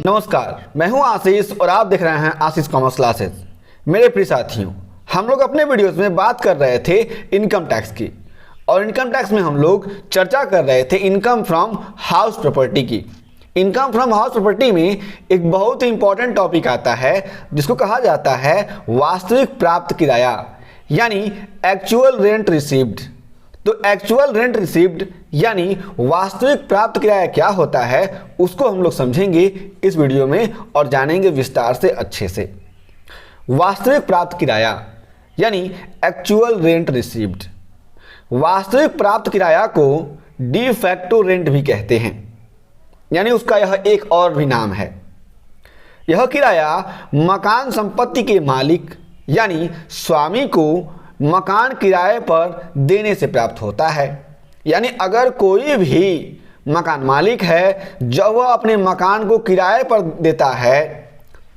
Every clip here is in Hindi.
नमस्कार, मैं हूं आशीष और आप देख रहे हैं आशीष कॉमर्स क्लासेस। मेरे प्रिय साथियों, हम लोग अपने वीडियोस में बात कर रहे थे इनकम टैक्स की, और इनकम टैक्स में हम लोग चर्चा कर रहे थे इनकम फ्रॉम हाउस प्रॉपर्टी की। इनकम फ्रॉम हाउस प्रॉपर्टी में एक बहुत ही इंपॉर्टेंट टॉपिक आता है जिसको कहा जाता है वास्तविक प्राप्त किराया, यानी एक्चुअल रेंट रिसीव्ड। तो एक्चुअल रेंट रिसीव्ड यानी वास्तविक प्राप्त किराया क्या होता है, उसको हम लोग समझेंगे इस वीडियो में और जानेंगे विस्तार से अच्छे से। वास्तविक प्राप्त किराया यानी एक्चुअल रेंट रिसीव्ड। वास्तविक प्राप्त किराया को डी फैक्टो रेंट भी कहते हैं, यानी उसका यह एक और भी नाम है। यह किराया मकान संपत्ति के मालिक यानी स्वामी को मकान किराए पर देने से प्राप्त होता है। यानी अगर कोई भी मकान मालिक है, जब वह अपने मकान को किराए पर देता है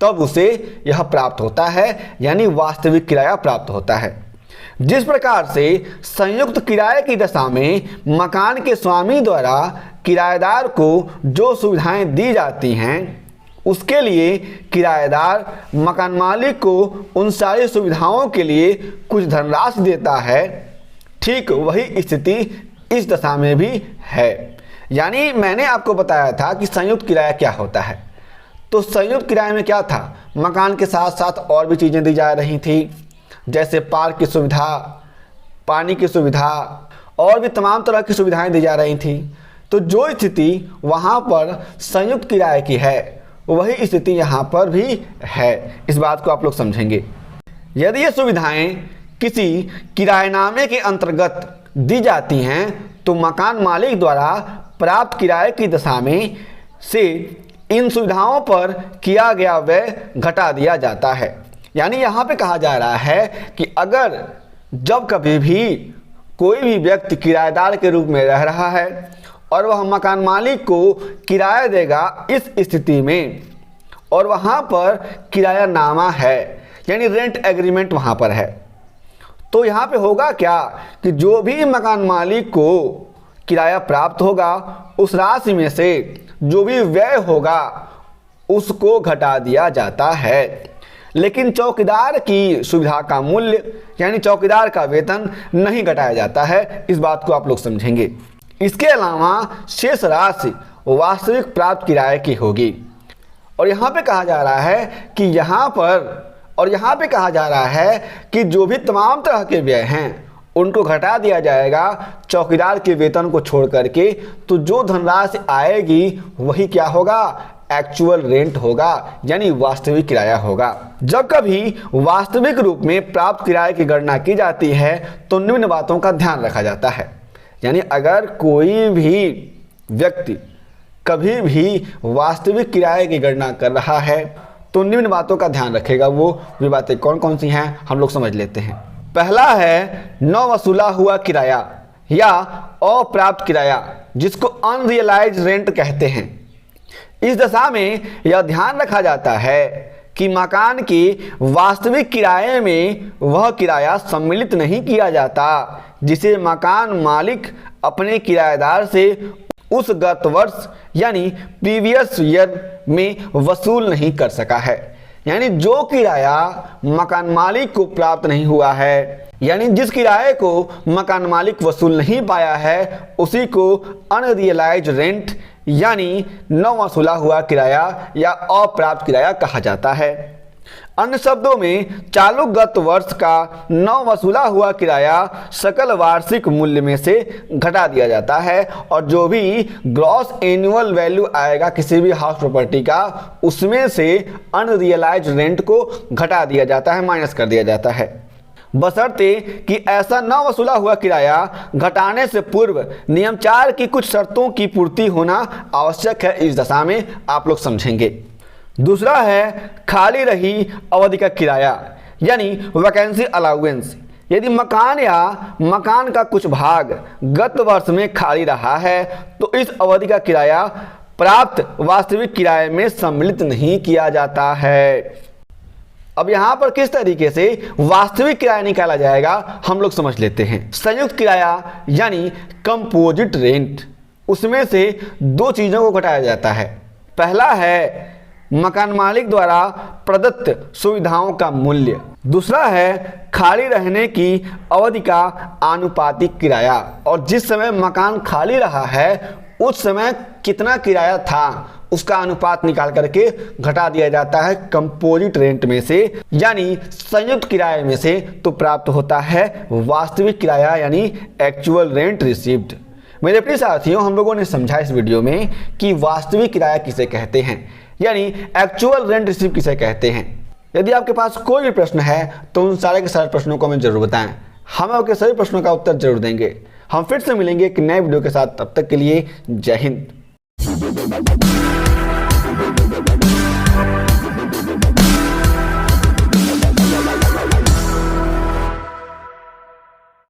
तब उसे यह प्राप्त होता है, यानी वास्तविक किराया प्राप्त होता है। जिस प्रकार से संयुक्त किराए की दशा में मकान के स्वामी द्वारा किराएदार को जो सुविधाएं दी जाती हैं, उसके लिए किराएदार मकान मालिक को उन सारी सुविधाओं के लिए कुछ धनराशि देता है। ठीक वही स्थिति इस दशा में भी है। यानी मैंने आपको बताया था कि संयुक्त किराया क्या होता है। तो संयुक्त किराए में क्या था, मकान के साथ साथ और भी चीज़ें दी जा रही थी, जैसे पार्क की सुविधा, पानी की सुविधा और भी तमाम तरह की सुविधाएं दी जा रही थी। तो जो स्थिति वहाँ पर संयुक्त किराए की है, वही स्थिति यहाँ पर भी है। इस बात को आप लोग समझेंगे। यदि ये सुविधाएं किसी किराएनामे के अंतर्गत दी जाती हैं तो मकान मालिक द्वारा प्राप्त किराए की दशा में से इन सुविधाओं पर किया गया व्यय घटा दिया जाता है। यानी यहाँ पे कहा जा रहा है कि अगर जब कभी भी कोई भी व्यक्ति किराएदार के रूप में रह रहा है और वह मकान मालिक को किराया देगा, इस स्थिति में और वहाँ पर किरायानामा है, यानी रेंट एग्रीमेंट वहाँ पर है, तो यहाँ पे होगा क्या कि जो भी मकान मालिक को किराया प्राप्त होगा, उस राशि में से जो भी व्यय होगा उसको घटा दिया जाता है। लेकिन चौकीदार की सुविधा का मूल्य यानी चौकीदार का वेतन नहीं घटाया जाता है। इस बात को आप लोग समझेंगे। इसके अलावा शेष राशि वास्तविक प्राप्त किराए की होगी। और यहाँ पे कहा जा रहा है कि यहाँ पे कहा जा रहा है कि जो भी तमाम तरह के व्यय हैं उनको घटा दिया जाएगा चौकीदार के वेतन को छोड़ करके। तो जो धनराशि आएगी वही क्या होगा, एक्चुअल रेंट होगा, यानी वास्तविक किराया होगा। जब कभी वास्तविक रूप में प्राप्त किराए की गणना की जाती है तो निम्न बातों का ध्यान रखा जाता है। यानी अगर कोई भी व्यक्ति कभी भी वास्तविक किराए की गणना कर रहा है तो निम्न बातों का ध्यान रखेगा। वो बातें कौन कौन सी हैं हम लोग समझ लेते हैं। पहला है न वसूला हुआ किराया या अप्राप्त किराया, जिसको अनरियलाइज्ड रेंट कहते हैं। इस दशा में यह ध्यान रखा जाता है कि मकान के वास्तविक किराए में वह किराया सम्मिलित नहीं किया जाता जिसे मकान मालिक अपने किराएदार से उस गत वर्ष यानी प्रीवियस ईयर में वसूल नहीं कर सका है। यानी जो किराया मकान मालिक को प्राप्त नहीं हुआ है, यानी जिस किराए को मकान मालिक वसूल नहीं पाया है, उसी को अनरियलाइज्ड रेंट यानी न वसूला हुआ किराया या अप्राप्त किराया कहा जाता है। अन्य शब्दों में चालू गत वर्ष का न वसूला हुआ किराया सकल वार्षिक मूल्य में से घटा दिया जाता है, और जो भी ग्रॉस एनुअल वैल्यू आएगा किसी भी हाउस प्रॉपर्टी का, उसमें से अनरियलाइज्ड रेंट को घटा दिया जाता है, माइनस कर दिया जाता है। बशर्ते कि ऐसा न वसूला हुआ किराया घटाने से पूर्व नियम 4 की कुछ शर्तों की पूर्ति होना आवश्यक है। इस दशा में आप लोग समझेंगे। दूसरा है खाली रही अवधि का किराया यानी वैकेंसी अलाउंस। यदि मकान या मकान का कुछ भाग गत वर्ष में खाली रहा है तो इस अवधि का किराया प्राप्त वास्तविक किराए में सम्मिलित नहीं किया जाता है। अब यहाँ पर किस तरीके से वास्तविक किराया निकाला जाएगा हम लोग समझ लेते हैं। संयुक्त किराया यानी कंपोजिट रेंट, उसमें से दो चीज़ों को घटाया जाता है। पहला है मकान मालिक द्वारा प्रदत्त सुविधाओं का मूल्य। दूसरा है खाली रहने की अवधि का आनुपातिक किराया, और जिस समय मकान खाली रहा है उस समय कितना किराया था उसका अनुपात निकाल करके घटा दिया जाता है कंपोजिट रेंट में से, यानी संयुक्त किराए में से, तो प्राप्त होता है वास्तविक किराया यानी एक्चुअल रेंट रिसीव्ड। मेरे प्रिय साथियों, हम लोगों ने समझा इस वीडियो में कि वास्तविक किराया किसे कहते हैं, यानी एक्चुअल रेंट रिसीव किसे कहते हैं। यदि आपके पास कोई भी प्रश्न है तो उन सारे के सारे प्रश्नों को हमें जरूर बताएं, हम आपके सभी प्रश्नों का उत्तर जरूर देंगे। हम फिर से मिलेंगे एक नए वीडियो के साथ, तब तक के लिए जय हिंद।